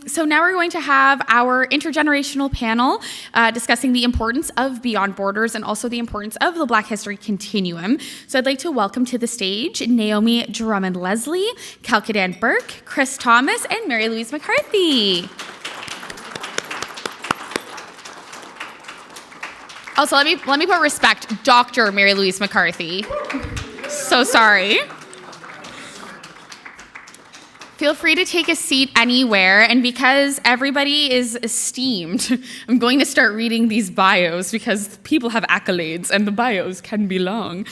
So now we're going to have our intergenerational panel discussing the importance of Beyond Borders and also the importance of the Black History Continuum. So I'd like to welcome to the stage Naomi Drummond Leslie, Kalkidan Burke, Chris Thomas, and Mary Louise McCarthy. Also, let me put respect, Dr. Mary Louise McCarthy. So sorry. Feel free to take a seat anywhere, and because everybody is esteemed, I'm going to start reading these bios because people have accolades and the bios can be long.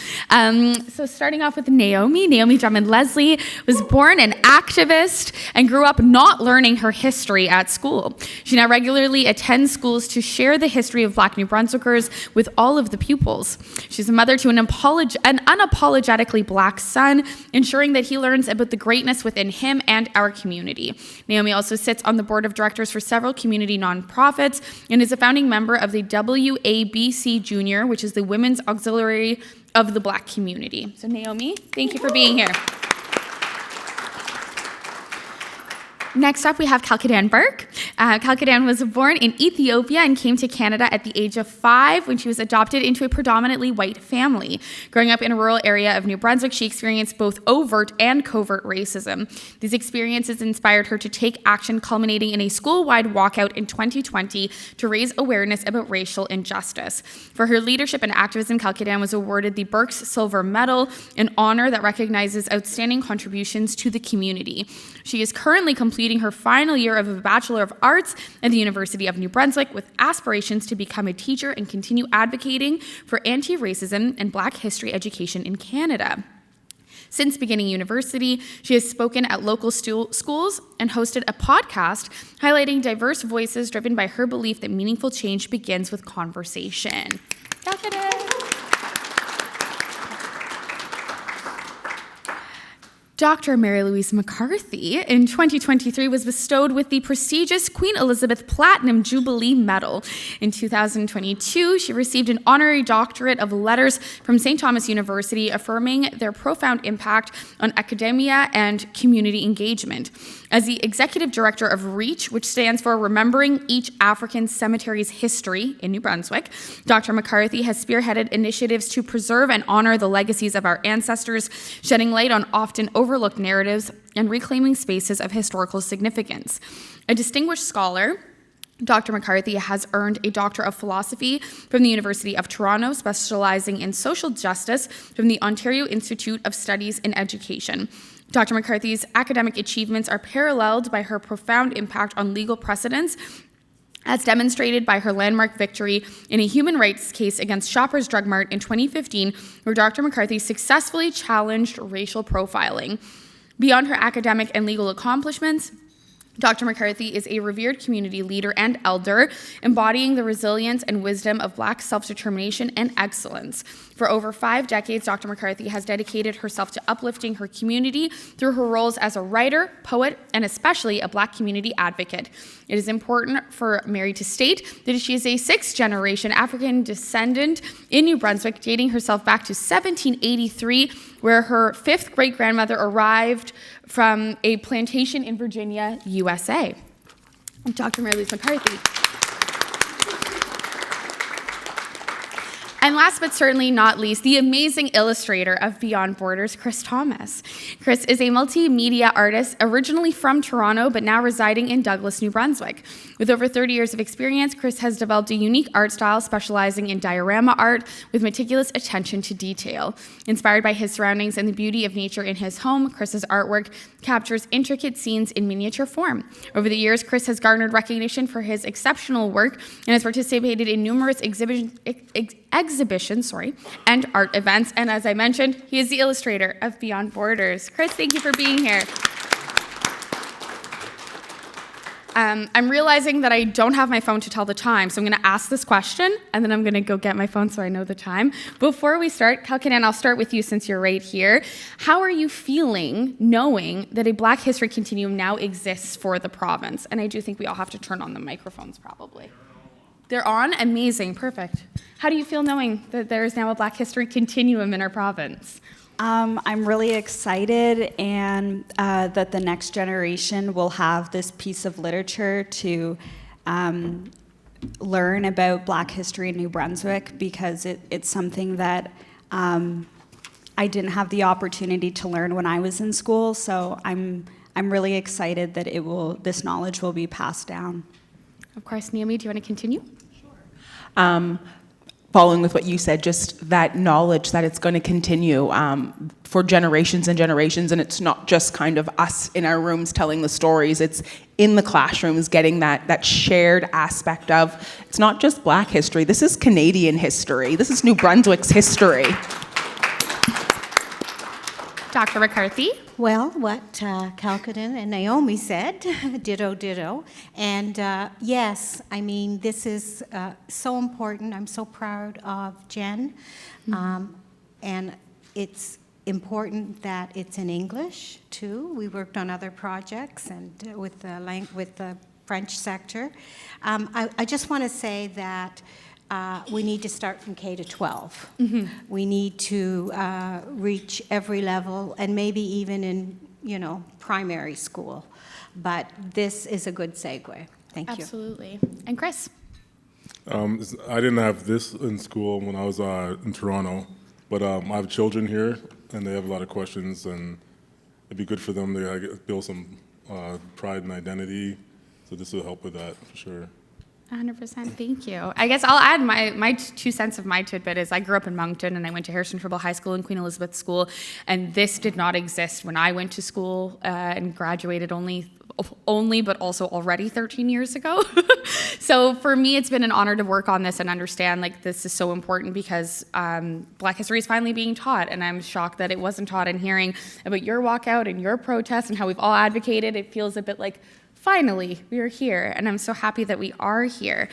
So starting off with Naomi Drummond Leslie was born an activist and grew up not learning her history at school. She now regularly attends schools to share the history of Black New Brunswickers with all of the pupils. She's a mother to an unapologetically Black son, ensuring that he learns about the greatness within him and our community. Naomi also sits on the board of directors for several community nonprofits and is a founding member of the WABC Junior, which is the Women's Auxiliary of the Black community. So Naomi, thank you for being here. Next up, we have Kalkidan Burke. Kalkidan was born in Ethiopia and came to Canada at the age of 5 when she was adopted into a predominantly white family. Growing up in a rural area of New Brunswick, she experienced both overt and covert racism. These experiences inspired her to take action, culminating in a school-wide walkout in 2020 to raise awareness about racial injustice. For her leadership and activism, Kalkidan was awarded the Burke's Silver Medal, an honor that recognizes outstanding contributions to the community. She is currently completing her final year of a Bachelor of Arts at the University of New Brunswick with aspirations to become a teacher and continue advocating for anti-racism and Black history education in Canada. Since beginning university, she has spoken at local schools and hosted a podcast highlighting diverse voices driven by her belief that meaningful change begins with conversation. Dr. Mary Louise McCarthy in 2023 was bestowed with the prestigious Queen Elizabeth Platinum Jubilee Medal. In 2022, she received an honorary doctorate of letters from St. Thomas University, affirming their profound impact on academia and community engagement. As the executive director of REACH, which stands for Remembering Each African Cemetery's History in New Brunswick, Dr. McCarthy has spearheaded initiatives to preserve and honor the legacies of our ancestors, shedding light on often overlooked narratives and reclaiming spaces of historical significance. A distinguished scholar, Dr. McCarthy has earned a Doctor of Philosophy from the University of Toronto, specializing in social justice from the Ontario Institute of Studies in Education. Dr. McCarthy's academic achievements are paralleled by her profound impact on legal precedents, as demonstrated by her landmark victory in a human rights case against Shoppers Drug Mart in 2015, where Dr. McCarthy successfully challenged racial profiling. Beyond her academic and legal accomplishments, Dr. McCarthy is a revered community leader and elder, embodying the resilience and wisdom of Black self-determination and excellence. For over 5 decades, Dr. McCarthy has dedicated herself to uplifting her community through her roles as a writer, poet, and especially a Black community advocate. It is important for Mary to state that she is a 6th-generation African descendant in New Brunswick, dating herself back to 1783, where her 5th great-grandmother arrived from a plantation in Virginia, USA. Dr. Mary Louise McCarthy. And last but certainly not least, the amazing illustrator of Beyond Borders, Chris Thomas. Chris is a multimedia artist originally from Toronto, but now residing in Douglas, New Brunswick. With over 30 years of experience, Chris has developed a unique art style specializing in diorama art with meticulous attention to detail. Inspired by his surroundings and the beauty of nature in his home, Chris's artwork captures intricate scenes in miniature form. Over the years, Chris has garnered recognition for his exceptional work and has participated in numerous exhibitions and art events. And as I mentioned, he is the illustrator of Beyond Borders. Chris, thank you for being here. I'm realizing that I don't have my phone to tell the time, so I'm going to ask this question, and then I'm going to go get my phone so I know the time. Before we start, Kalkidan, I'll start with you since you're right here. How are you feeling knowing that a Black History Continuum now exists for the province? And I do think we all have to turn on the microphones probably. They're on? Amazing. Perfect. How do you feel knowing that there is now a Black History Continuum in our province? I'm really excited and that the next generation will have this piece of literature to learn about Black history in New Brunswick, because it's something that I didn't have the opportunity to learn when I was in school. So I'm really excited that this knowledge will be passed down. Of course, Naomi, do you want to continue? Following with what you said, just that knowledge that it's going to continue for generations and generations, and it's not just kind of us in our rooms telling the stories, it's in the classrooms getting that shared aspect of, it's not just Black history, this is Canadian history, this is New Brunswick's history. Dr. McCarthy? Well, what Kalkidan and Naomi said, ditto, ditto. And yes, I mean, this is so important. I'm so proud of Jen. And it's important that it's in English, too. We worked on other projects and with the French sector. I just want to say that we need to start from K to 12. Mm-hmm. We need to reach every level, and maybe even in, primary school. But this is a good segue. Thank you. Absolutely. And Chris? I didn't have this in school when I was in Toronto, but I have children here, and they have a lot of questions, and it'd be good for them to build some pride and identity. So this will help with that for sure. 100%, thank you. I guess I'll add my 2 cents of my tidbit is I grew up in Moncton and I went to Harrison Tribble High School and Queen Elizabeth School, and this did not exist when I went to school and graduated only but also already 13 years ago. So for me, it's been an honor to work on this and understand this is so important, because Black history is finally being taught, and I'm shocked that it wasn't taught. And hearing about your walkout and your protest and how we've all advocated, it feels a bit like, finally, we are here, and I'm so happy that we are here.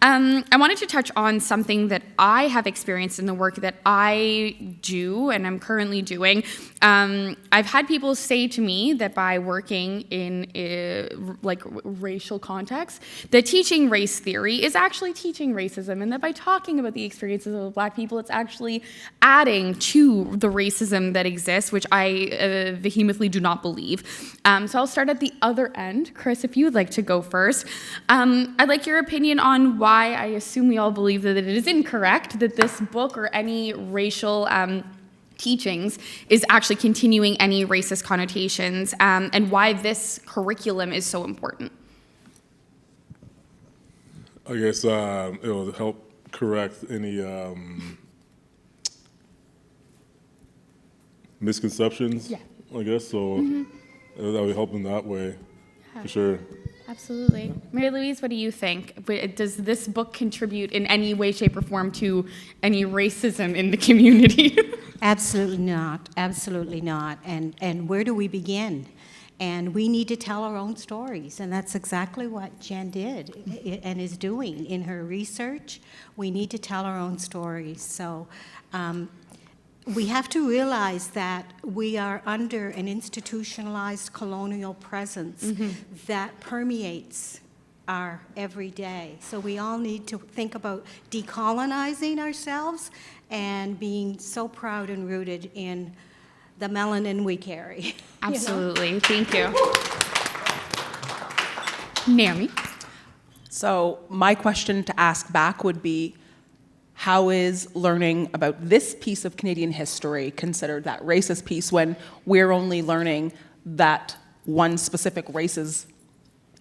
I wanted to touch on something that I have experienced in the work that I do and I'm currently doing. I've had people say to me that by working in racial context, that teaching race theory is actually teaching racism, and that by talking about the experiences of Black people, it's actually adding to the racism that exists, which I vehemently do not believe. So I'll start at the other end. Chris, if you would like to go first. I'd like your opinion on why I assume we all believe that it is incorrect that this book or any racial teachings is actually continuing any racist connotations, and why this curriculum is so important. I guess it will help correct any misconceptions, Yeah. I guess, so that would help in that way, for sure. Absolutely. Mary Louise, what do you think? Does this book contribute in any way, shape, or form to any racism in the community? Absolutely not. Absolutely not. And where do we begin? And we need to tell our own stories, and that's exactly what Jen did and is doing in her research. We need to tell our own stories. So we have to realize that we are under an institutionalized colonial presence that permeates our everyday. So we all need to think about decolonizing ourselves and being so proud and rooted in the melanin we carry. Absolutely. Thank you. Naomi? So my question to ask back would be, how is learning about this piece of Canadian history considered that racist piece when we're only learning that one specific race's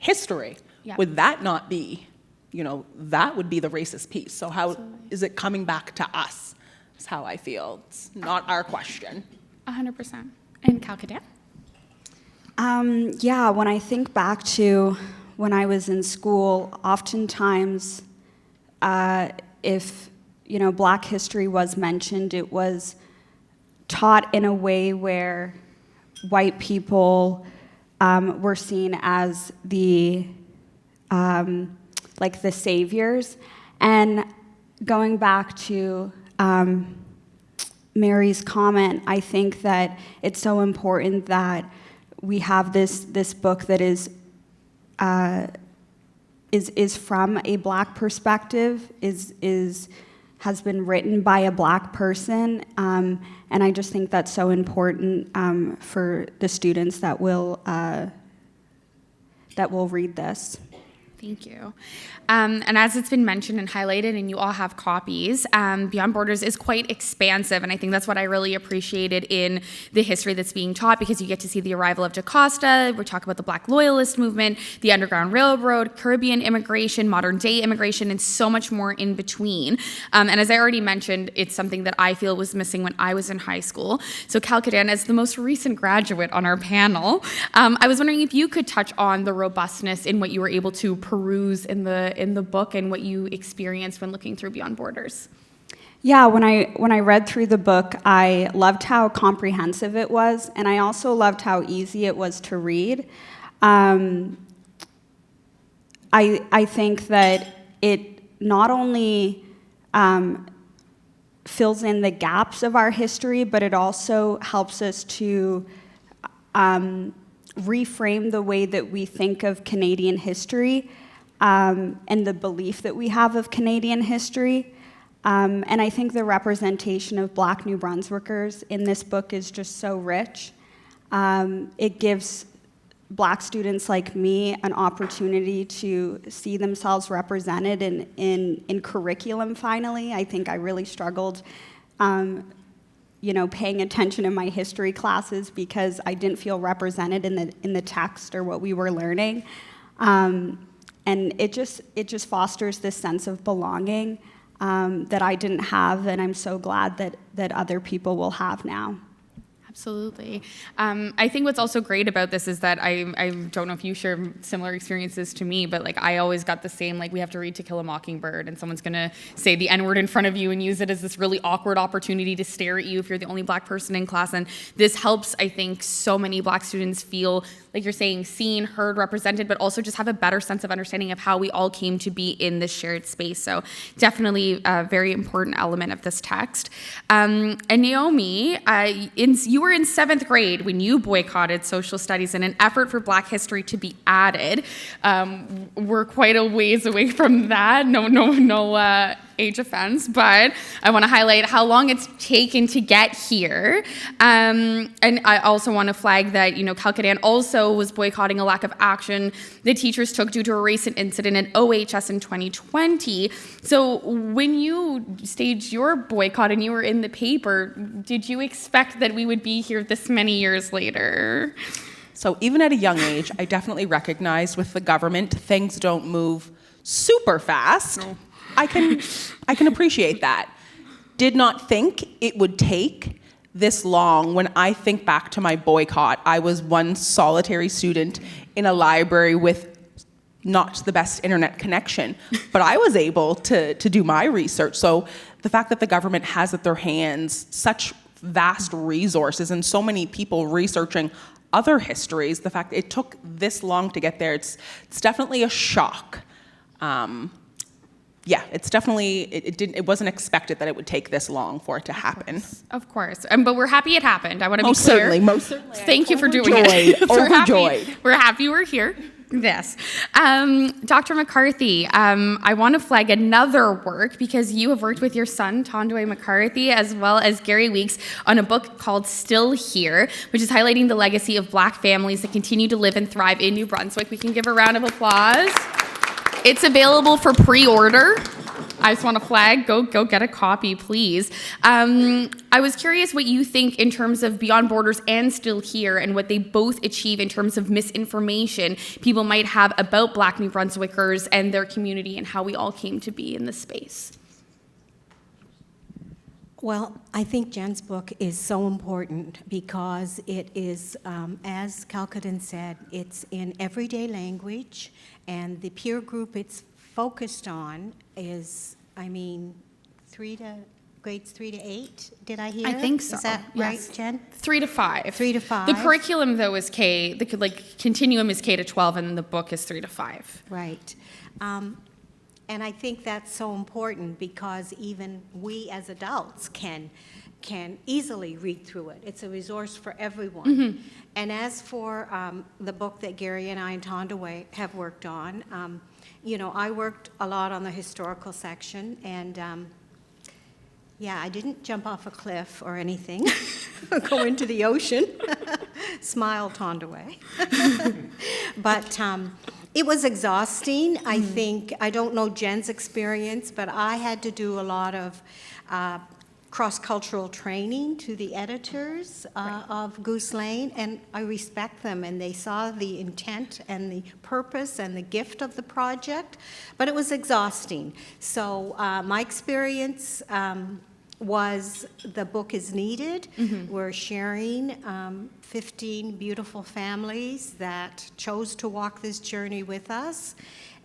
history? Yeah. Would that not be, that would be the racist piece? So how is it coming back to us? That's how I feel. It's not our question. 100%. And Kalkidan? Yeah, when I think back to when I was in school, oftentimes if Black history was mentioned, it was taught in a way where white people were seen as the saviors. And going back to Mary's comment, I think that it's so important that we have this book that is from a Black perspective, has been written by a Black person, and I just think that's so important for the students that will read this. Thank you. And as it's been mentioned and highlighted, and you all have copies, Beyond Borders is quite expansive, and I think that's what I really appreciated in the history that's being taught, because you get to see the arrival of DaCosta, we talk about the Black Loyalist movement, the Underground Railroad, Caribbean immigration, modern day immigration, and so much more in between. And as I already mentioned, it's something that I feel was missing when I was in high school. So Kalkidan, as the most recent graduate on our panel, I was wondering if you could touch on the robustness in what you were able to peruse in the book and what you experienced when looking through Beyond Borders. Yeah, when I read through the book, I loved how comprehensive it was, and I also loved how easy it was to read. I think that it not only fills in the gaps of our history, but it also helps us to reframe the way that we think of Canadian history and the belief that we have of Canadian history. And I think the representation of Black New Brunswickers in this book is just so rich. It gives Black students like me an opportunity to see themselves represented in curriculum finally. I think I really struggled paying attention in my history classes because I didn't feel represented in the text or what we were learning. And it just fosters this sense of belonging that I didn't have, and I'm so glad that other people will have now. Absolutely. I think what's also great about this is that I don't know if you share similar experiences to me, but like I always got the same, like we have to read To Kill a Mockingbird and someone's going to say the N-word in front of you and use it as this really awkward opportunity to stare at you if you're the only Black person in class. And this helps, I think, so many Black students feel, like you're saying, seen, heard, represented, but also just have a better sense of understanding of how we all came to be in this shared space. So definitely a very important element of this text. And Naomi, you were in 7th grade when you boycotted social studies in an effort for Black history to be added. We're quite a ways away from that. No age offense, but I want to highlight how long it's taken to get here. And I also want to flag that, Kalkidan also was boycotting a lack of action the teachers took due to a recent incident at OHS in 2020. So when you staged your boycott and you were in the paper, did you expect that we would be here this many years later? So even at a young age, I definitely recognized with the government, things don't move super fast. No. I can appreciate that. Did not think it would take this long. When I think back to my boycott, I was one solitary student in a library with not the best internet connection, but I was able to do my research. So the fact that the government has at their hands such vast resources and so many people researching other histories, the fact it took this long to get there, it's definitely a shock. Yeah, it's definitely, it wasn't expected that it would take this long for it to happen. Of course. But we're happy it happened. I want to be clear. Most certainly. Thank you for doing it. Overjoyed. We're happy we're here. Yes. Dr. McCarthy, I want to flag another work because you have worked with your son, Tondoy McCarthy, as well as Gary Weeks on a book called Still Here, which is highlighting the legacy of Black families that continue to live and thrive in New Brunswick. We can give a round of applause. It's available for pre-order. I just want to flag, go get a copy, please. I was curious what you think in terms of Beyond Borders and Still Here and what they both achieve in terms of misinformation people might have about Black New Brunswickers and their community and how we all came to be in this space. Well, I think Jen's book is so important because it is, as Kalkidan said, it's in everyday language, and the peer group it's focused on is, grades 3 to 8, did I hear? I think so. Is that right, Jen? 3 to 5. 3 to 5. The curriculum, though, is K. The continuum is K to 12, and then the book is 3 to 5. Right. And I think that's so important because even we as adults can easily read through it. It's a resource for everyone. Mm-hmm. And as for the book that Gary and I and Tondoy have worked on, I worked a lot on the historical section, and Yeah, I didn't jump off a cliff or anything, go into the ocean. Smile, Tondaway. But it was exhausting. I think, I don't know Jen's experience, but I had to do a lot of cross-cultural training to the editors of Goose Lane, and I respect them, and they saw the intent and the purpose and the gift of the project, but it was exhausting. So my experience was the book is needed. We're sharing 15 beautiful families that chose to walk this journey with us,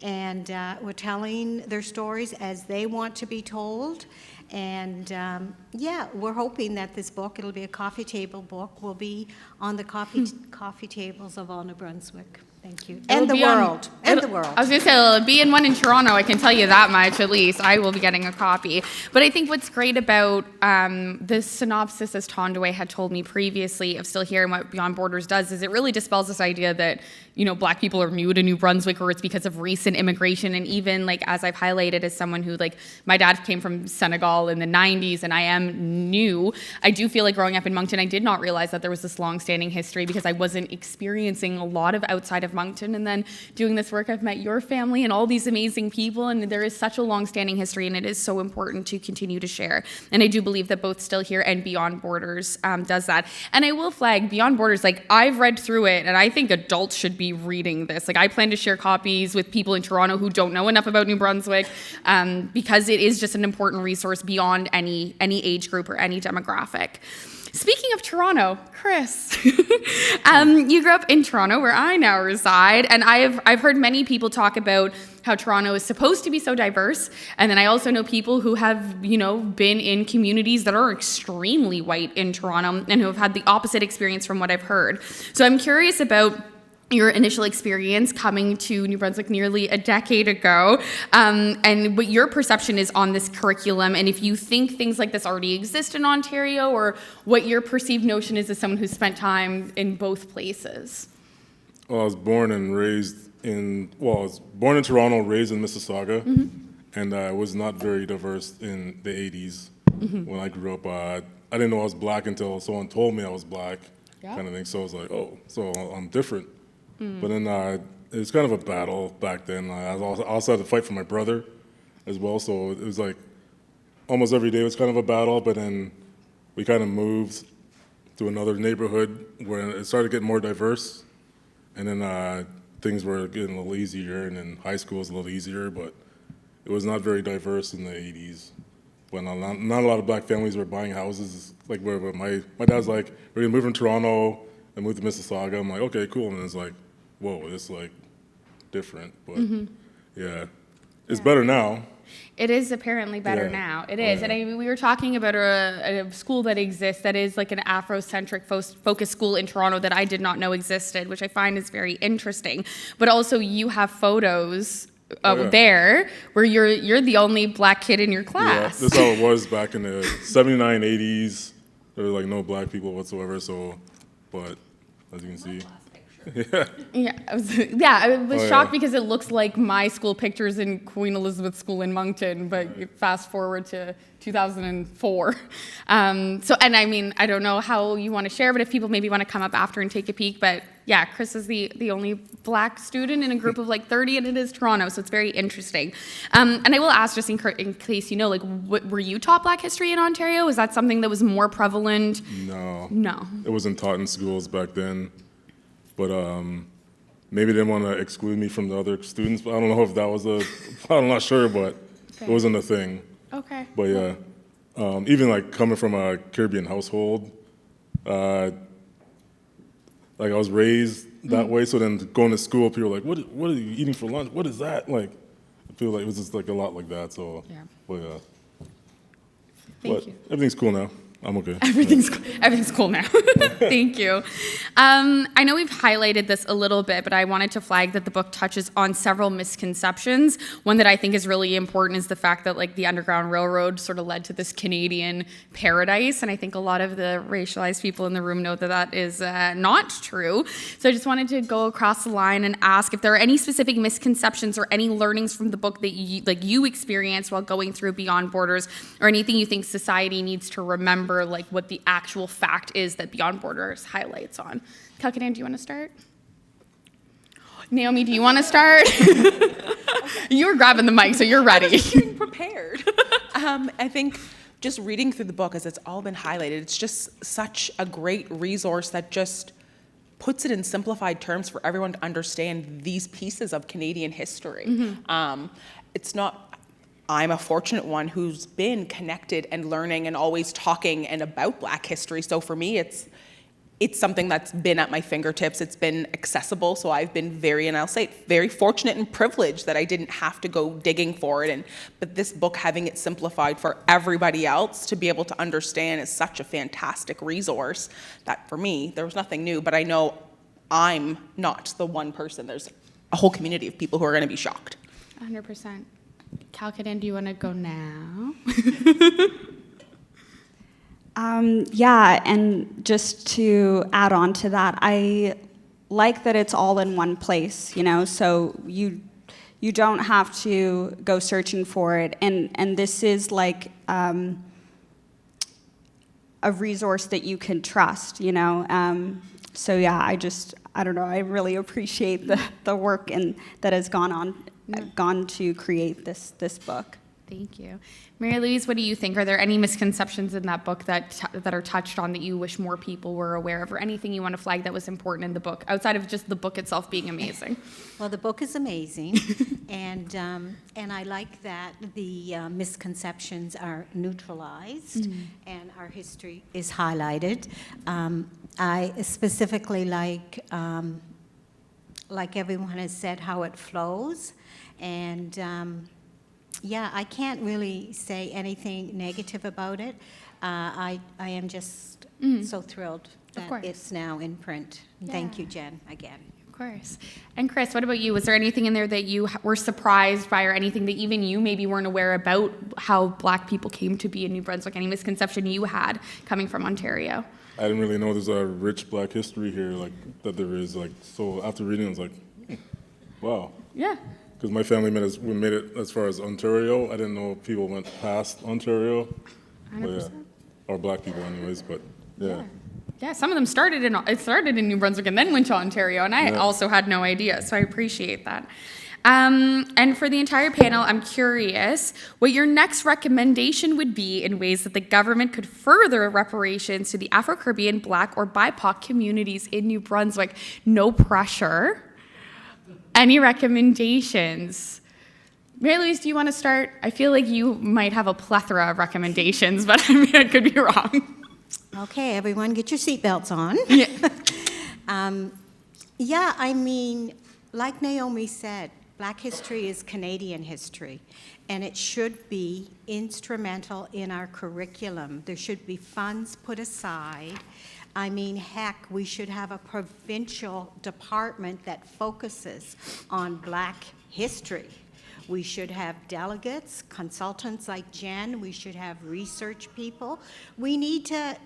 and we're telling their stories as they want to be told. And yeah, we're hoping that this book, it'll be a coffee table book, will be on the coffee tables of all New Brunswick. Thank you. And the world. And the world. I was going to say, it'll be in one in Toronto, I can tell you that much at least. I will be getting a copy. But I think what's great about the synopsis, as Tondaway had told me previously, of Still Here and what Beyond Borders does, is it really dispels this idea that, you know, Black people are new to New Brunswick, or it's because of recent immigration. And even, like, as I've highlighted, as someone who, like, my dad came from Senegal in the 90s and I am new, I do feel like growing up in Moncton, I did not realize that there was this long-standing history because I wasn't experiencing a lot of outside of Moncton. And then doing this work, I've met your family and all these amazing people, and there is such a long-standing history, and it is so important to continue to share. And I do believe that both Still Here and Beyond Borders does that. And I will flag Beyond Borders, like, I've read through it, and I think adults should be reading this. Like, I plan to share copies with people in Toronto who don't know enough about New Brunswick, because it is just an important resource beyond any age group or any demographic. Speaking of Toronto, Chris, you grew up in Toronto, where I now reside, and I've heard many people talk about how Toronto is supposed to be so diverse, and then I also know people who have, you know, been in communities that are extremely white in Toronto and who have had the opposite experience from what I've heard. So I'm curious about your initial experience coming to New Brunswick nearly a decade ago, and what your perception is on this curriculum, and if you think things like this already exist in Ontario, or what your perceived notion is as someone who's spent time in both places. Well, I was born in Toronto, raised in Mississauga, and I was not very diverse in the 80s when I grew up. I didn't know I was Black until someone told me I was Black, kind of thing. So I was like, oh, so I'm different. But then it was kind of a battle back then. I also had to fight for my brother as well, so it was like almost every day was kind of a battle, but then we kind of moved to another neighborhood where it started getting more diverse, and then things were getting a little easier, and then high school was a little easier, but it was not very diverse in the 80s. When not a lot of Black families were buying houses, like where my dad's like, we're gonna move from Toronto and move to Mississauga. I'm like, okay, cool, and it's like, whoa, it's like different, but yeah, it's better now. It is apparently better now. It is. And I mean, we were talking about a school that exists that is like an Afrocentric focused school in Toronto that I did not know existed, which I find is very interesting. But also you have photos there where you're the only Black kid in your class. Yeah, that's how it was back in the 79, 80s. There were like no Black people whatsoever, so, but as you can see. I was shocked because it looks like my school pictures in Queen Elizabeth School in Moncton, but you fast forward to 2004. And I mean, I don't know how you want to share, but if people maybe want to come up after and take a peek, but yeah, Chris is the only Black student in a group of like 30, and it is Toronto, so it's very interesting. And I will ask, just in case you know, like, were you taught Black history in Ontario? Was that something that was more prevalent? No. It wasn't taught in schools back then. But maybe they didn't want to exclude me from the other students. But I don't know if that was I'm not sure, but it wasn't a thing. Okay. But yeah, even like coming from a Caribbean household, like I was raised that way. So then going to school, people were like, what are you eating for lunch? What is that? Like, I feel like it was just like a lot like that. So, yeah. But Thank you. Everything's cool now. I'm okay. Everything's cool now. Thank you. I know we've highlighted this a little bit, but I wanted to flag that the book touches on several misconceptions. One that I think is really important is the fact that like the Underground Railroad sort of led to this Canadian paradise, and I think a lot of the racialized people in the room know that that is not true. So I just wanted to go across the line and ask if there are any specific misconceptions or any learnings from the book that you experienced while going through Beyond Borders, or anything you think society needs to remember, like what the actual fact is that Beyond Borders highlights on. Kalkidan, do you want to start? Naomi, do you want to start? You're grabbing the mic, so you're ready. Being prepared. I think just reading through the book, as it's all been highlighted, it's just such a great resource that just puts it in simplified terms for everyone to understand these pieces of Canadian history. It's not, I'm a fortunate one who's been connected and learning and always talking and about Black history. So for me, it's something that's been at my fingertips. It's been accessible. So I've been very, and I'll say very fortunate and privileged that I didn't have to go digging for it. But this book, having it simplified for everybody else to be able to understand, is such a fantastic resource that for me, there was nothing new, but I know I'm not the one person. There's a whole community of people who are going to be shocked. 100%. Kalkidan, do you want to go now? Yeah, and just to add on to that, I like that it's all in one place, so you don't have to go searching for it, and this is like a resource that you can trust, so yeah, I don't know, I really appreciate the work that has gone to create this book. Thank you. Mary Louise, what do you think? Are there any misconceptions in that book that are touched on that you wish more people were aware of, or anything you want to flag that was important in the book, outside of just the book itself being amazing? Well, the book is amazing, and I like that the misconceptions are neutralized and our history is highlighted. I specifically like everyone has said, how it flows, and yeah, I can't really say anything negative about it. I am just so thrilled that it's now in print. Yeah. Thank you, Jen, again. Of course. And Chris, what about you? Was there anything in there that you were surprised by, or anything that even you maybe weren't aware about how Black people came to be in New Brunswick? Any misconception you had coming from Ontario? I didn't really know there's a rich Black history here, that there is. So after reading, I was like, wow. Yeah. Because my family we made it as far as Ontario. I didn't know people went past Ontario. 100%. But yeah, or Black people anyways, but yeah. Yeah, some of them started in New Brunswick and then went to Ontario, and I also had no idea, so I appreciate that. And for the entire panel, I'm curious what your next recommendation would be in ways that the government could further reparations to the Afro-Caribbean, Black, or BIPOC communities in New Brunswick. No pressure. Any recommendations? Mary Louise, do you want to start? I feel like you might have a plethora of recommendations, but I could be wrong. Okay, everyone, get your seatbelts on. Yeah. I mean, like Naomi said, Black history is Canadian history, and it should be instrumental in our curriculum. There should be funds put aside. I mean, heck, we should have a provincial department that focuses on Black history. We should have delegates, consultants like Jen. We should have research people. We need to,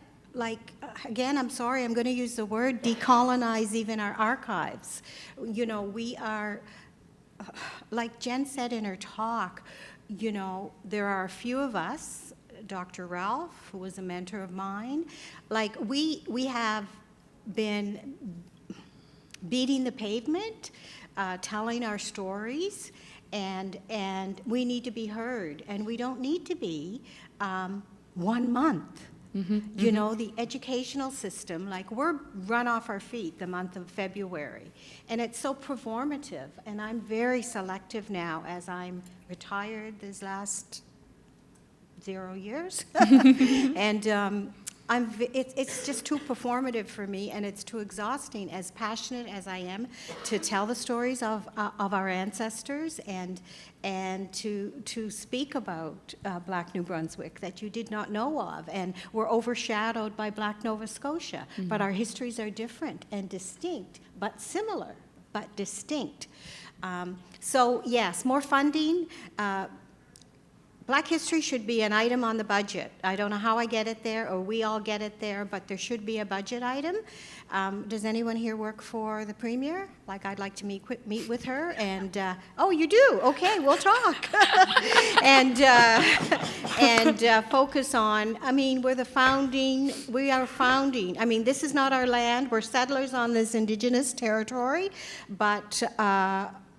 again, I'm sorry, I'm going to use the word, decolonize even our archives. We are, like Jen said in her talk, there are a few of us, Dr. Ralph, who was a mentor of mine, we have been beating the pavement, telling our stories, and we need to be heard, and we don't need to be 1 month. The educational system, we're run off our feet the month of February, and it's so performative, and I'm very selective now as I'm retired these last 0 years. And it's just too performative for me, and it's too exhausting, as passionate as I am to tell the stories of our ancestors and to speak about Black New Brunswick that you did not know of, and were overshadowed by Black Nova Scotia. Mm-hmm. But our histories are different and distinct, but similar, but distinct. So yes, more funding. Black history should be an item on the budget. I don't know how I get it there, or we all get it there, but there should be a budget item. Does anyone here work for the Premier? Like, I'd like to meet with her, and, oh, you do? Okay, we'll talk. and focus on, I mean, we are founding. I mean, this is not our land. We're settlers on this Indigenous territory, but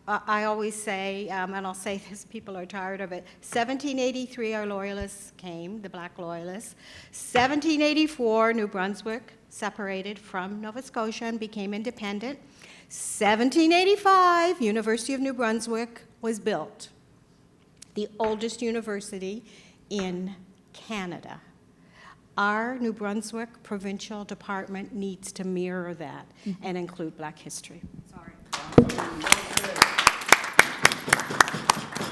I always say, and I'll say this, people are tired of it, 1783 our Loyalists came, the Black Loyalists. 1784 New Brunswick separated from Nova Scotia and became independent. 1785 University of New Brunswick was built, the oldest university in Canada. Our New Brunswick provincial department needs to mirror that and include Black history. Sorry.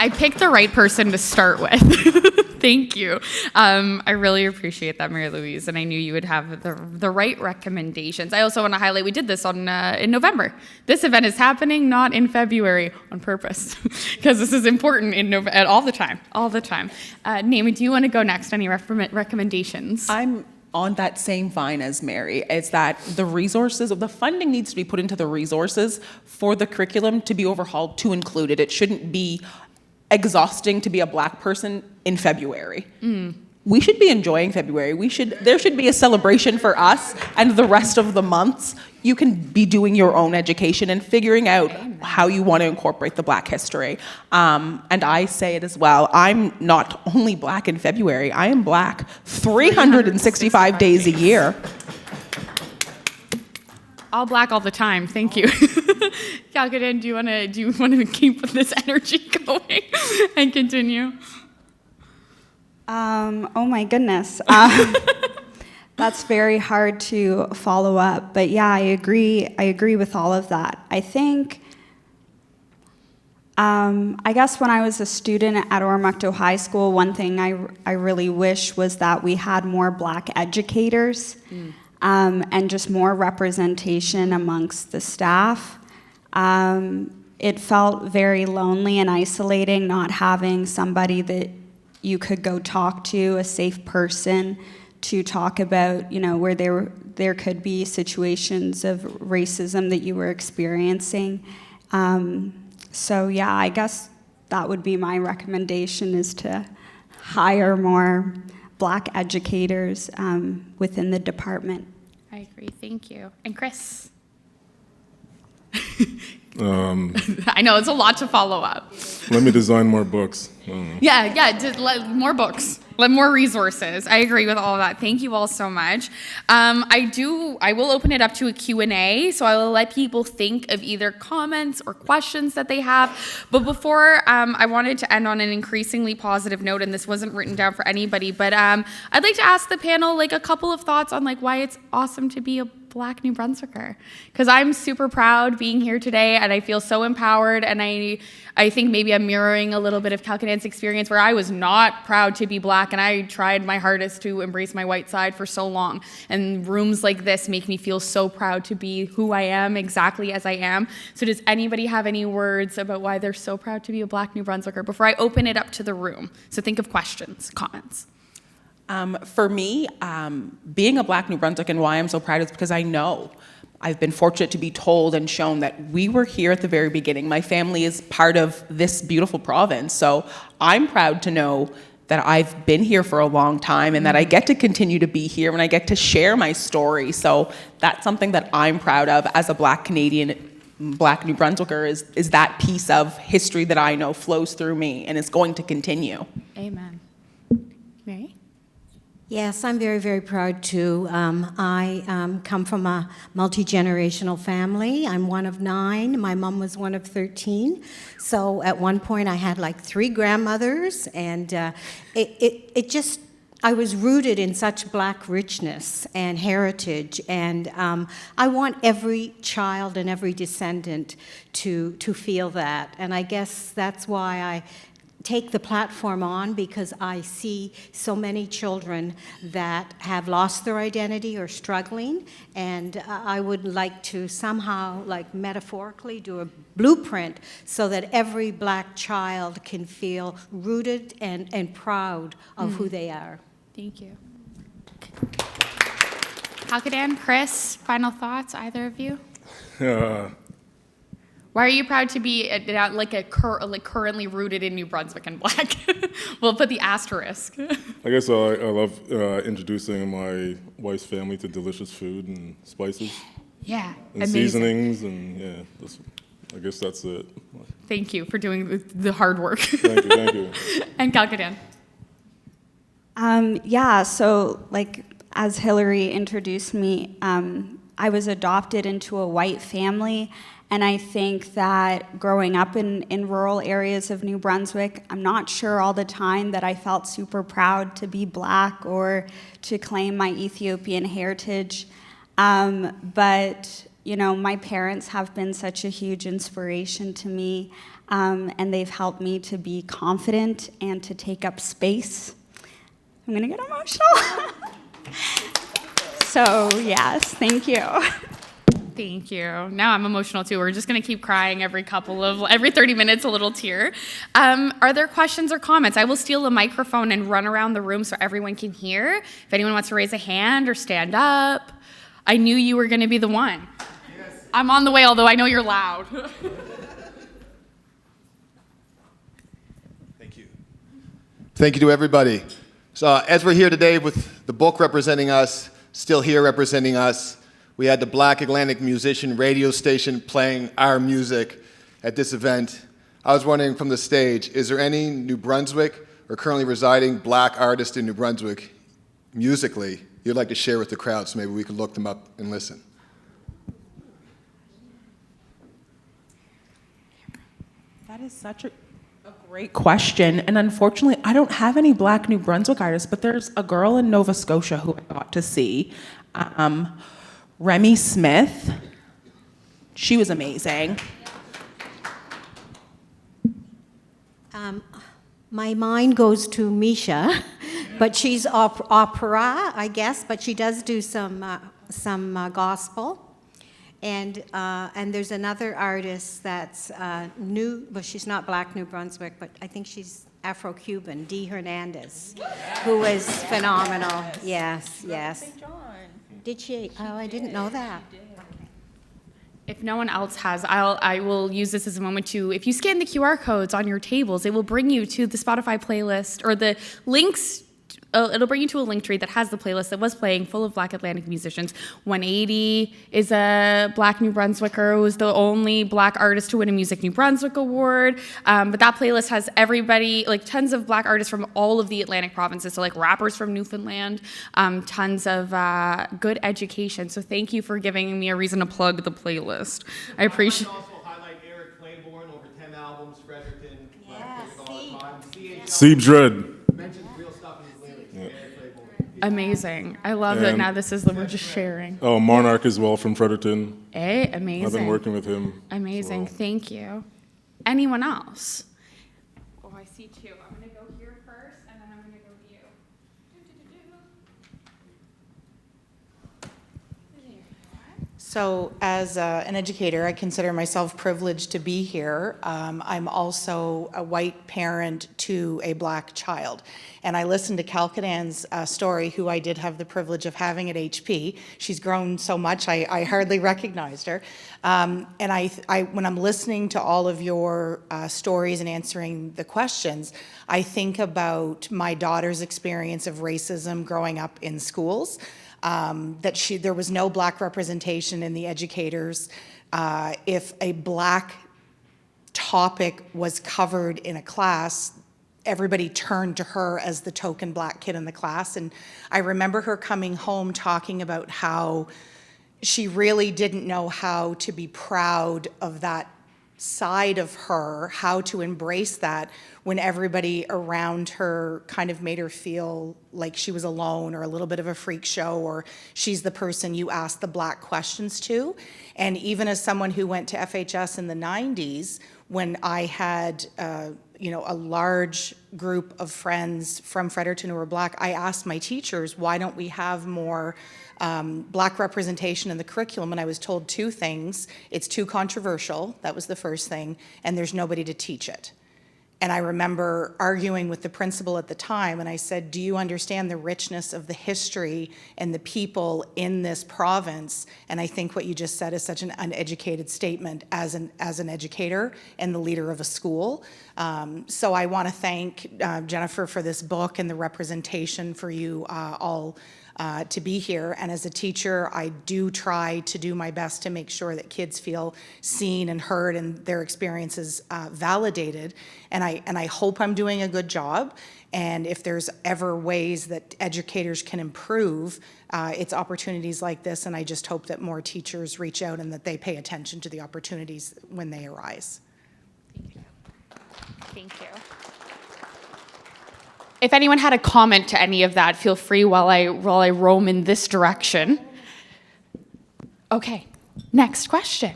I picked the right person to start with. Thank you. I really appreciate that, Mary Louise, and I knew you would have the right recommendations. I also want to highlight, we did this in November. This event is happening not in February on purpose, because this is important all the time. Naomi, do you want to go next? Any recommendations? I'm on that same vine as Mary. It's that the funding needs to be put into the resources for the curriculum to be overhauled to include it. It shouldn't be exhausting to be a Black person in February. We should be enjoying February. There should be a celebration for us, and the rest of the months you can be doing your own education and figuring out how you want to incorporate the Black history. And I say it as well, I'm not only Black in February, I am Black 365 days a year. All Black all the time. Thank you. Kalkidan, do you want to keep this energy going and continue? Oh my goodness. That's very hard to follow up, but yeah, I agree with all of that. I think, I guess when I was a student at Oromocto High School, one thing I really wish was that we had more Black educators. And just more representation amongst the staff. It felt very lonely and isolating not having somebody that you could go talk to, a safe person to talk about, where there could be situations of racism that you were experiencing. So yeah, I guess that would be my recommendation, is to hire more Black educators within the department. I agree, thank you. And Chris? I know, it's a lot to follow up. Let me design more books. More books, more resources. I agree with all of that. Thank you all so much. I will open it up to a Q&A, so I will let people think of either comments or questions that they have. But before, I wanted to end on an increasingly positive note, and this wasn't written down for anybody, but I'd like to ask the panel a couple of thoughts on why it's awesome to be a Black New Brunswicker, because I'm super proud being here today, and I feel so empowered, and I think maybe I'm mirroring a little bit of Kalkidan's experience, where I was not proud to be Black, and I tried my hardest to embrace my white side for so long, and rooms like this make me feel so proud to be who I am, exactly as I am. So does anybody have any words about why they're so proud to be a Black New Brunswicker before I open it up to the room? So think of questions, comments. For me, being a Black New Brunswick and why I'm so proud is because I know I've been fortunate to be told and shown that we were here at the very beginning. My family is part of this beautiful province, so I'm proud to know that I've been here for a long time and that I get to continue to be here and I get to share my story. So that's something that I'm proud of as a Black Canadian, Black New Brunswicker, is that piece of history that I know flows through me and is going to continue. Amen. Mary? Yes, I'm very, very proud too. I come from a multi-generational family. I'm one of 9. My mom was one of 13. So at one point I had 3 grandmothers, and it just I was rooted in such Black richness and heritage, and I want every child and every descendant to feel that. And I guess that's why I take the platform on, because I see so many children that have lost their identity or struggling, and I would like to somehow, like metaphorically, do a blueprint so that every Black child can feel rooted and proud of who they are. Thank you. Kalkidan, Chris, final thoughts, either of you? Why are you proud to be currently rooted in New Brunswick and Black? We'll put the asterisk. I guess I love introducing my wife's family to delicious food and spices. Yeah, and amazing. Seasonings, and yeah, I guess that's it. Thank you for doing the hard work. Thank you. And Kalkidan. Yeah, so like as Hillary introduced me, I was adopted into a white family, and I think that growing up in rural areas of New Brunswick, I'm not sure all the time that I felt super proud to be Black or to claim my Ethiopian heritage. But, you know, my parents have been such a huge inspiration to me, and they've helped me to be confident and to take up space. I'm gonna get emotional. So, yes, thank you. Thank you. Now I'm emotional too. We're just going to keep crying every 30 minutes, a little tear. Are there questions or comments? I will steal a microphone and run around the room so everyone can hear. If anyone wants to raise a hand or stand up. I knew you were going to be the one. Yes. I'm on the way, although I know you're loud. Thank you. Thank you to everybody. So as we're here today with the book representing us, still here representing us, we had the Black Atlantic Musician radio station playing our music at this event. I was wondering from the stage, is there any New Brunswick or currently residing Black artist in New Brunswick musically you'd like to share with the crowd so maybe we could look them up and listen? That is such a great question, and unfortunately, I don't have any Black New Brunswick artists, but there's a girl in Nova Scotia who I got to see, Remy Smith. She was amazing. My mind goes to Misha, but she's opera, I guess, but she does do some gospel. And there's another artist that's new, but she's not Black New Brunswick, but I think she's Afro-Cuban, Dee Hernandez, who is phenomenal. Yes. Did she? Oh, I didn't know that. If no one else has, I will use this as a moment to, if you scan the QR codes on your tables, it will bring you to the Spotify playlist, or the links. It'll bring you to a link tree that has the playlist that was playing, full of Black Atlantic musicians. 180 is a Black New Brunswicker, who was the only Black artist to win a Music New Brunswick award. But that playlist has everybody, like tons of Black artists from all of the Atlantic provinces, so like rappers from Newfoundland, tons of good education. So thank you for giving me a reason to plug the playlist. I appreciate it. Also highlight Eric Claiborne, over 10 albums, Fredericton, Yeah, Sea Dread. mentions real stuff in his lyrics. Yeah. Eric Claiborne. Amazing. I love that now we're just sharing. Oh, Monarch as well from Fredericton. Amazing. I've been working with him. Amazing. as well. Thank you. Anyone else? Oh, I see two. I'm going to go here first, and then I'm going to go to you. So as an educator, I consider myself privileged to be here. I'm also a white parent to a Black child. And I listened to Kalkidan's story, who I did have the privilege of having at HP. She's grown so much, I hardly recognized her. And when I'm listening to all of your stories and answering the questions, I think about my daughter's experience of racism growing up in schools. There was no Black representation in the educators. If a Black topic was covered in a class, everybody turned to her as the token Black kid in the class. And I remember her coming home talking about how she really didn't know how to be proud of that side of her, how to embrace that when everybody around her kind of made her feel like she was alone or a little bit of a freak show, or she's the person you ask the black questions to. And even as someone who went to FHS in the 90s, when I had a large group of friends from Fredericton who were black, I asked my teachers, why don't we have more black representation in the curriculum? And I was told two things. It's too controversial, that was the first thing, and there's nobody to teach it. And I remember arguing with the principal at the time, and I said, do you understand the richness of the history and the people in this province? And I think what you just said is such an uneducated statement as an educator and the leader of a school. So I want to thank Jennifer for this book and the representation for you all to be here. And as a teacher, I do try to do my best to make sure that kids feel seen and heard and their experiences validated. And I hope I'm doing a good job. And if there's ever ways that educators can improve, it's opportunities like this. And I just hope that more teachers reach out and that they pay attention to the opportunities when they arise. Thank you. Thank you. If anyone had a comment to any of that, feel free while I roam in this direction. Okay, next question.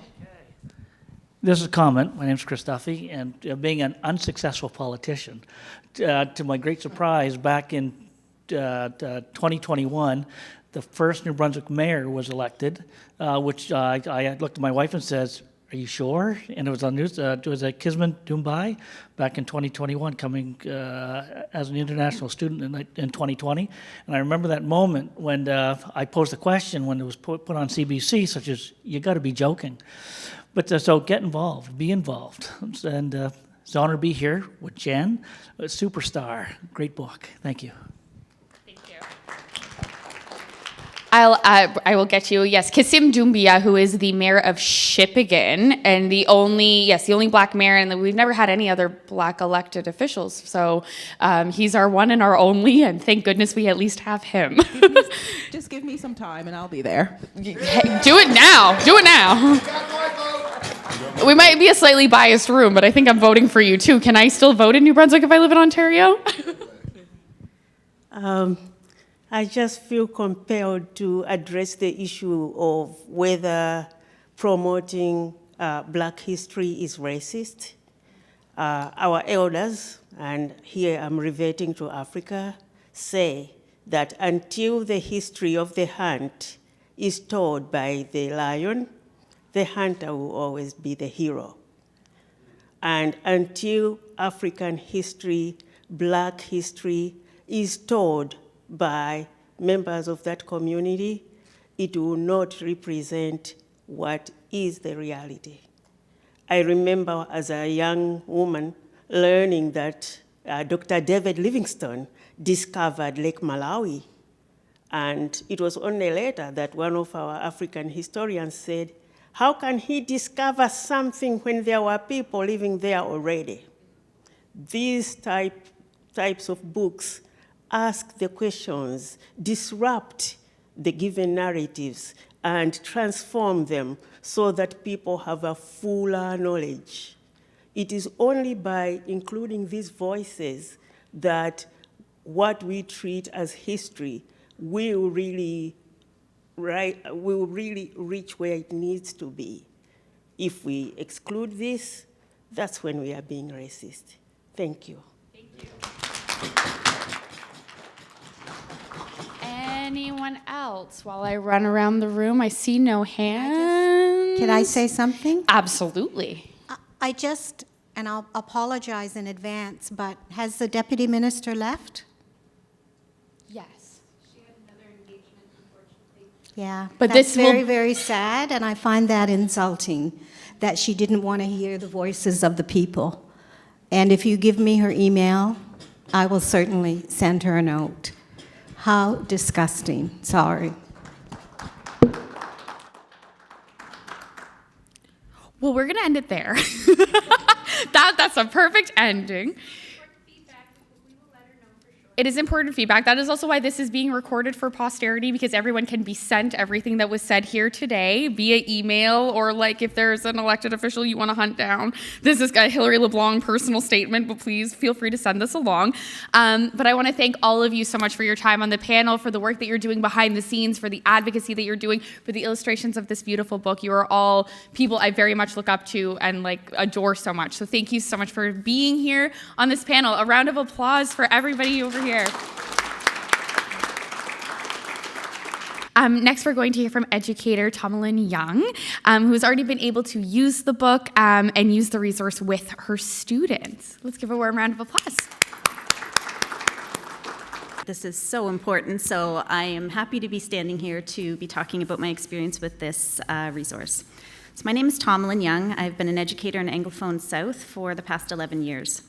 This is a comment. My name is Chris Duffy, and being an unsuccessful politician, to my great surprise, back in 2021, the first New Brunswick mayor was elected, which I looked at my wife and says, "Are you sure?" And it was on news. It was Kisman Dumbai back in 2021, coming as an international student in 2020. And I remember that moment when I posed a question when it was put on CBC, such as, "You got to be joking." But so get involved, be involved. And it's an honor to be here with Jen, a superstar. Great book. Thank you. I will get you. Yes, Kissim Doumbia, who is the mayor of Shippagan, and the only black mayor, and we've never had any other black elected officials. So he's our one and our only, and thank goodness we at least have him. Just give me some time, and I'll be there. Do it now. Do it now. We might be a slightly biased room, but I think I'm voting for you too. Can I still vote in New Brunswick if I live in Ontario? I just feel compelled to address the issue of whether promoting Black history is racist. Our elders, and here I'm reverting to Africa, say that until the history of the hunt is told by the lion, the hunter will always be the hero. And until African history, Black history is told by members of that community, it will not represent what is the reality. I remember as a young woman learning that Dr. David Livingstone discovered Lake Malawi. And it was only later that one of our African historians said, how can he discover something when there were people living there already? These types of books ask the questions, disrupt the given narratives, and transform them so that people have a fuller knowledge. It is only by including these voices that what we treat as history will really reach where it needs to be. If we exclude this, that's when we are being racist. Thank you. Thank you. Anyone else? While I run around the room, I see no hands. Can I say something? Absolutely. And I'll apologize in advance, but has the deputy minister left? Yes. She had another engagement, unfortunately. Yeah, But that's this will- very, very sad, and I find that insulting, that she didn't want to hear the voices of the people. And if you give me her email, I will certainly send her a note. How disgusting. Sorry. Well, we're going to end it there. That's a perfect ending. Feedback, because we will let her know for sure. it is important feedback. That is also why this is being recorded for posterity, because everyone can be sent everything that was said here today via email, or like if there's an elected official you want to hunt down. This is a Hillary LeBlanc personal statement, but please feel free to send this along. But I want to thank all of you so much for your time on the panel, for the work that you're doing behind the scenes, for the advocacy that you're doing, for the illustrations of this beautiful book. You are all people I very much look up to and like adore so much. So thank you so much for being here on this panel. A round of applause for everybody over here. Next, we're going to hear from educator Tomalyn Young, who has already been able to use the book and use the resource with her students. Let's give a warm round of applause. This is so important, so I am happy to be standing here to be talking about my experience with this resource. So my name is Tomalyn Young. I've been an educator in Anglophone South for the past 11 years.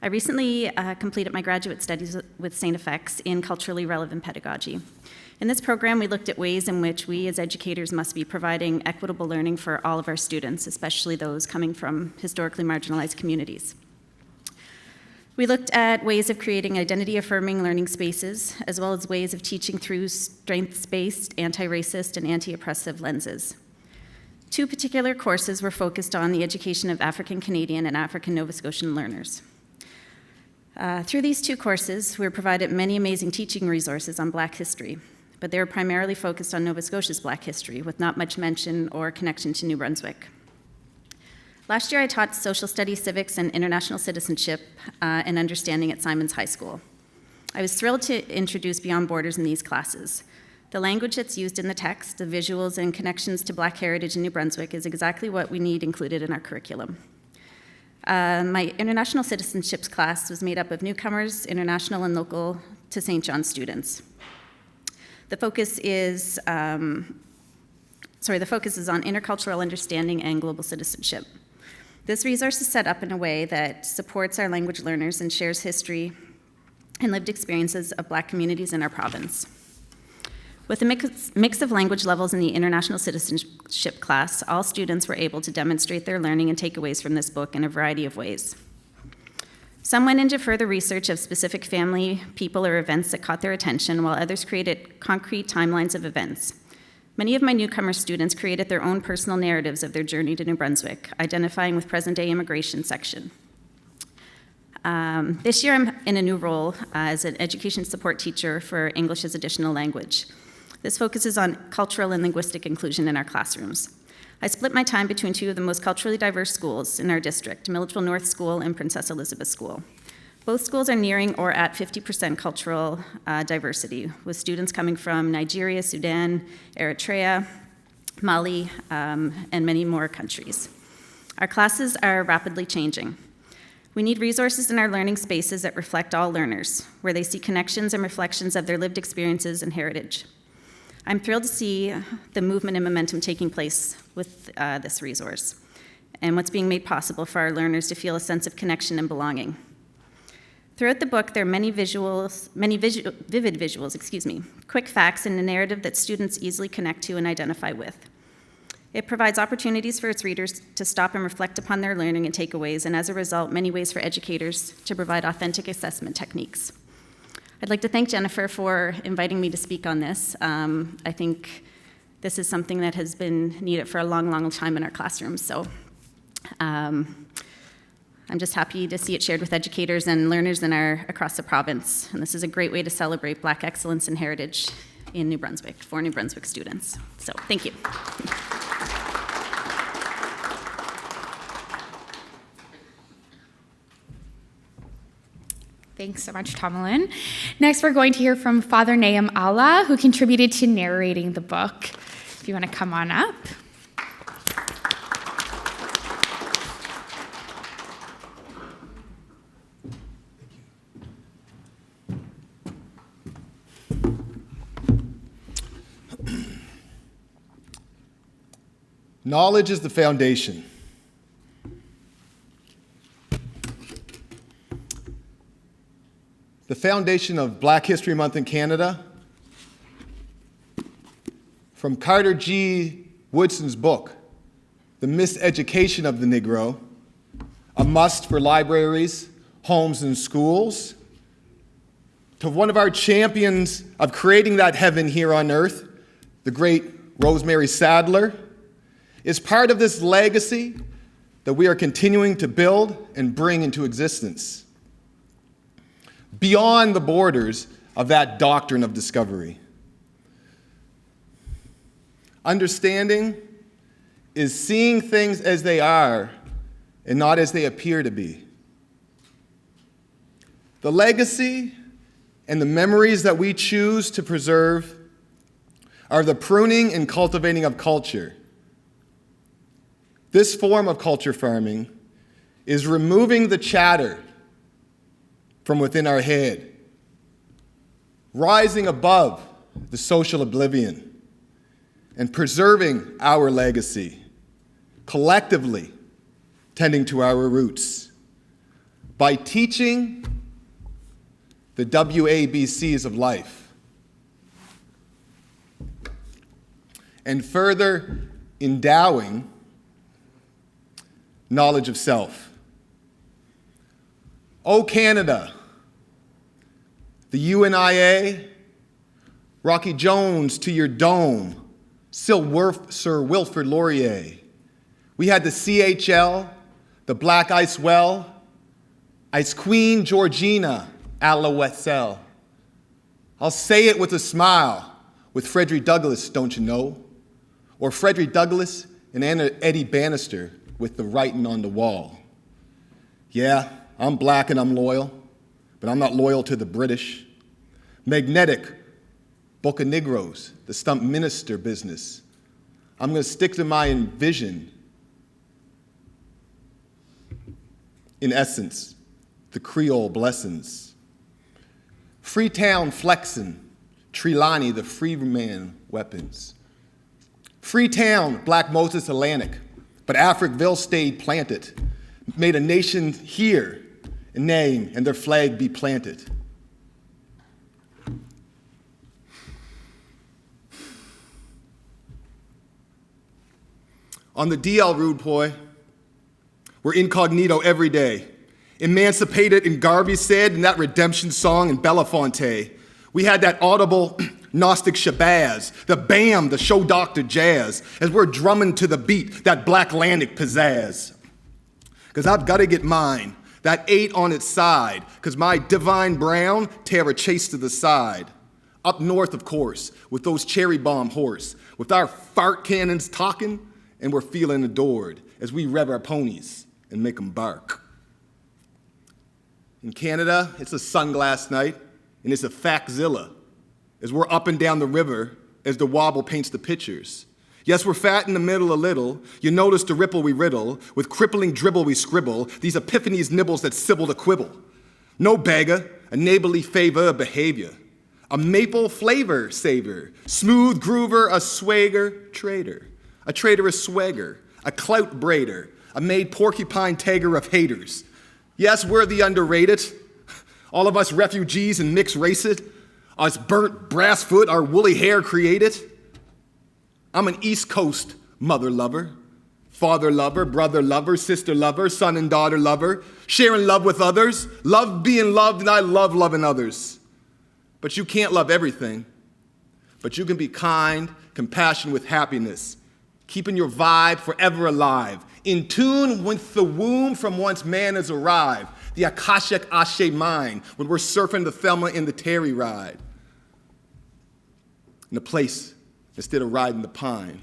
I recently completed my graduate studies with St. FX in culturally relevant pedagogy. In this program, we looked at ways in which we as educators must be providing equitable learning for all of our students, especially those coming from historically marginalized communities. We looked at ways of creating identity-affirming learning spaces, as well as ways of teaching through strengths-based, anti-racist, and anti-oppressive lenses. Two particular courses were focused on the education of African Canadian and African Nova Scotian learners. Through these two courses, we were provided many amazing teaching resources on Black history, but they were primarily focused on Nova Scotia's Black history, with not much mention or connection to New Brunswick. Last year, I taught social studies, civics, and international citizenship and understanding at Simons High School. I was thrilled to introduce Beyond Borders in these classes. The language that's used in the text, the visuals, and connections to Black heritage in New Brunswick is exactly what we need included in our curriculum. My international citizenships class was made up of newcomers, international and local to St. John students. The focus is on intercultural understanding and global citizenship. This resource is set up in a way that supports our language learners and shares history and lived experiences of Black communities in our province. With a mix of language levels in the international citizenship class, all students were able to demonstrate their learning and takeaways from this book in a variety of ways. Some went into further research of specific family, people, or events that caught their attention, while others created concrete timelines of events. Many of my newcomer students created their own personal narratives of their journey to New Brunswick, identifying with present-day immigration section. This year, I'm in a new role as an education support teacher for English as additional language. This focuses on cultural and linguistic inclusion in our classrooms. I split my time between two of the most culturally diverse schools in our district, Milledgeville North School and Princess Elizabeth School. Both schools are nearing or at 50% cultural diversity, with students coming from Nigeria, Sudan, Eritrea, Mali, and many more countries. Our classes are rapidly changing. We need resources in our learning spaces that reflect all learners, where they see connections and reflections of their lived experiences and heritage. I'm thrilled to see the movement and momentum taking place with this resource, and what's being made possible for our learners to feel a sense of connection and belonging. Throughout the book, there are many vivid visuals, quick facts, and a narrative that students easily connect to and identify with. It provides opportunities for its readers to stop and reflect upon their learning and takeaways, and as a result, many ways for educators to provide authentic assessment techniques. I'd like to thank Jennifer for inviting me to speak on this. I think this is something that has been needed for a long, long time in our classrooms, so I'm just happy to see it shared with educators and learners across the province, and this is a great way to celebrate Black excellence and heritage in New Brunswick for New Brunswick students. So, thank you. Thanks so much, Tomalyn. Next, we're going to hear from Father Naheim Allah, who contributed to narrating the book. If you want to come on up. Knowledge is the foundation. The foundation of Black History Month in Canada, from Carter G. Woodson's book, The Miseducation of the Negro, a must for libraries, homes, and schools, to one of our champions of creating that heaven here on earth, the great Rosemary Sadler, is part of this legacy that we are continuing to build and bring into existence beyond the borders of that doctrine of discovery. Understanding is seeing things as they are and not as they appear to be. The legacy and the memories that we choose to preserve are the pruning and cultivating of culture. This form of culture farming is removing the chatter from within our head, rising above the social oblivion, and preserving our legacy, collectively tending to our roots by teaching the WABCs of life and further endowing knowledge of self. O Canada, the UNIA, Rocky Jones to your dome, Sir Wilfrid Laurier. We had the CHL, the Black Ice Well, Ice Queen Georgina Alouette. I'll say it with a smile, with Frederick Douglass, don't you know? Or Frederick Douglass and Eddie Bannister with the writing on the wall. Yeah, I'm black and I'm loyal, but I'm not loyal to the British. Magnetic, Boca Negros, the stump minister business. I'm going to stick to my vision. In essence, the Creole blessings. Freetown flexin', Trelawney, the freeman weapons. Freetown, Black Moses Atlantic, but Africville stayed planted, made a nation here, a name, and their flag be planted. On the DL Rude Boy, we're incognito every day. Emancipated in Garvey said in that redemption song in Belafonte. We had that audible Gnostic Shabazz, the bam, the show Dr. Jazz, as we're drumming to the beat, that Black Atlantic pizzazz. Because I've got to get mine, that 8 on its side, because my divine brown tear a chase to the side. Up north, of course, with those cherry bomb horse, with our fart cannons talking, and we're feeling adored as we rev our ponies and make them bark. In Canada, it's a sunglass night, and it's a faxzilla, as we're up and down the river as the wobble paints the pictures. Yes, we're fat in the middle a little. You notice the ripple we riddle. With crippling dribble we scribble. These epiphanies nibbles that sybil to quibble. No beggar, a neighborly favor of behavior. A maple flavor saver. Smooth groover, a swagger trader. A trader, a swagger. A clout braider. A made porcupine tagger of haters. Yes, we're the underrated. All of us refugees and mixed races. Us burnt brass foot, our woolly hair created. I'm an East Coast mother lover, father lover, brother lover, sister lover, son and daughter lover, sharing love with others, love being loved, and I love loving others. But you can't love everything. But you can be kind, compassionate with happiness, keeping your vibe forever alive, in tune with the womb from whence man has arrived, the Akashic Ashe mind, when we're surfing the Thelma and the Terry ride. In a place instead of riding the pine.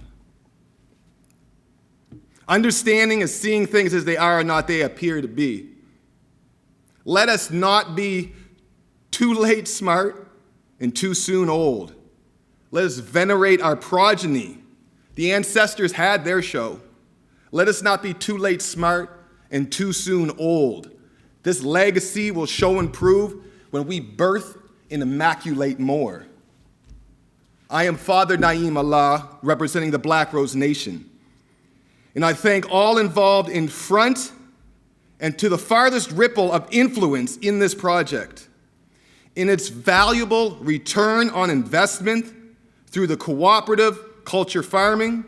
Understanding is seeing things as they are and not they appear to be. Let us not be too late smart and too soon old. Let us venerate our progeny. The ancestors had their show. Let us not be too late smart and too soon old. This legacy will show and prove when we birth and immaculate more. I am Father Naheim Allah, representing the Black Rose Nation. And I thank all involved in front and to the farthest ripple of influence in this project, in its valuable return on investment through the cooperative culture farming.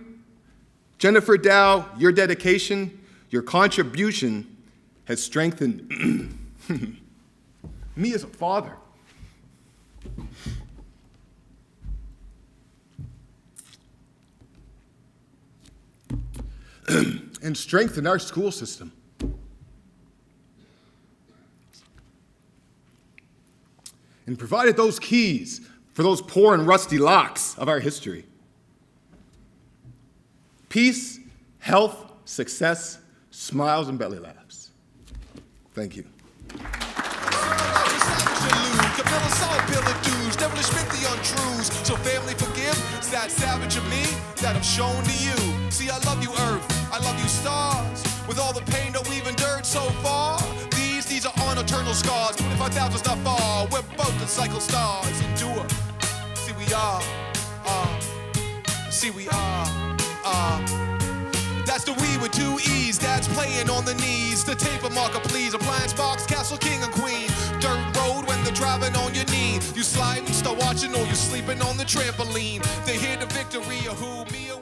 Jennifer Dow, your dedication, your contribution has strengthened me as a father. and strengthened our school system. And provided those keys for those poor and rusty locks of our history. Peace, health, success, smiles, and belly laughs. Thank you. So family forgive, it's that savage of me that I've shown to you. See, I love you earth, I love you stars. With all the pain that we've endured so far, these are on eternal scars. 25,000's not far, we're both the cycle stars. Endure, see we are, see we are, That's the we with two E's, dad's playing on the knees. The taper marker, please, appliance box, castle, king and queen. Dirt road when they're driving on your knee. You slide and start watching, or you're sleeping on the trampoline. They hear the victory of who, me or